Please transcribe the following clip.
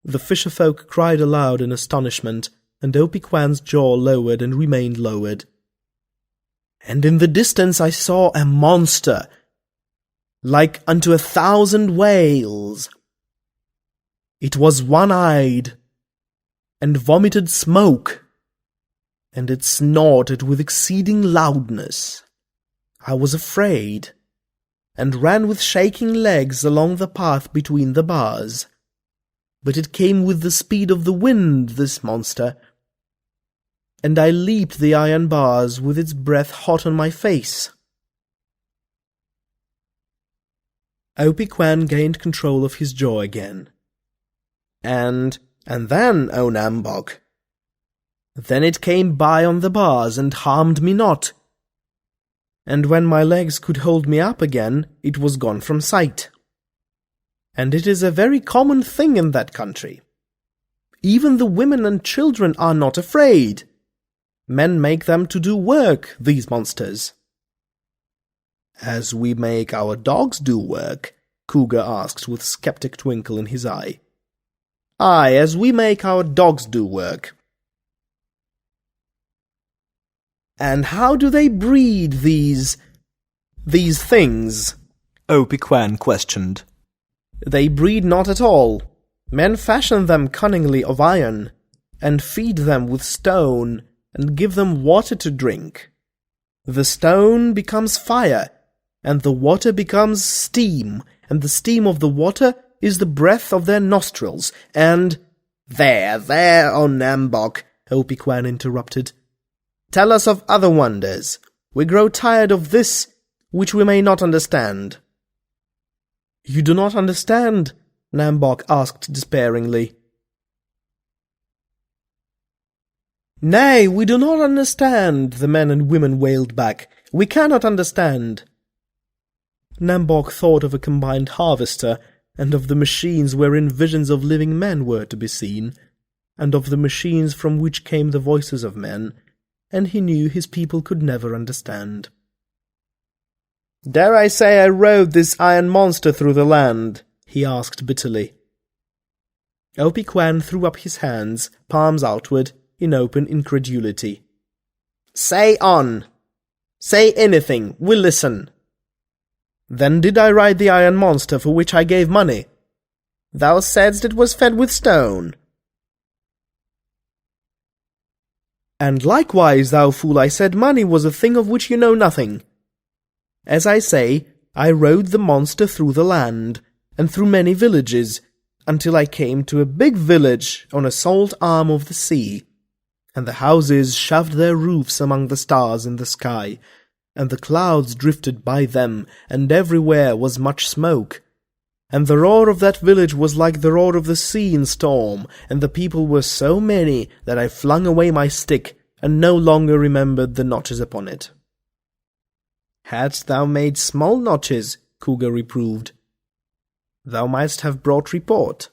The fisher-folk cried aloud in astonishment, and Opikwan's jaw lowered and remained lowered. And in the distance I saw a monster, like unto 1,000 whales. It was one-eyed, and vomited smoke, and it snorted with exceeding loudness. I was afraid, and ran with shaking legs along the path between the bars. But it came with the speed of the wind, this monster, and I leaped the iron bars with its breath hot on my face. Opikwan gained control of his jaw again. And then, O Nam-Bok, then it came by on the bars and harmed me not. And when my legs could hold me up again, it was gone from sight. And it is a very common thing in that country. Even the women and children are not afraid. Men make them to do work, these monsters. As we make our dogs do work? Cougar asked with skeptic twinkle in his eye. Aye, as we make our dogs do work. And how do they breed these things? Opikwan questioned. They breed not at all. Men fashion them cunningly of iron, and feed them with stone, and give them water to drink. The stone becomes fire, and the water becomes steam, and the steam of the water is the breath of their nostrils, and— There, O Nam-Bok, Opikwan interrupted. Tell us of other wonders. We grow tired of this, which we may not understand. You do not understand? Nam-Bok asked despairingly. Nay, we do not understand, the men and women wailed back. We cannot understand. Nam-Bok thought of a combined harvester, and of the machines wherein visions of living men were to be seen, and of the machines from which came the voices of men, and he knew his people could never understand. Dare I say I rode this iron monster through the land? He asked bitterly. Opikwan threw up his hands, palms outward, in open incredulity. Say on! Say anything, we'll listen. Then did I ride the iron monster for which I gave money? Thou saidst it was fed with stone. And likewise, thou fool, I said money was a thing of which you know nothing. As I say, I rode the monster through the land, and through many villages, until I came to a big village on a salt arm of the sea, and the houses shoved their roofs among the stars in the sky, and the clouds drifted by them, and everywhere was much smoke. And the roar of that village was like the roar of the sea in storm, and the people were so many that I flung away my stick, and no longer remembered the notches upon it. Hadst thou made small notches, Cougar reproved, thou mightst have brought report.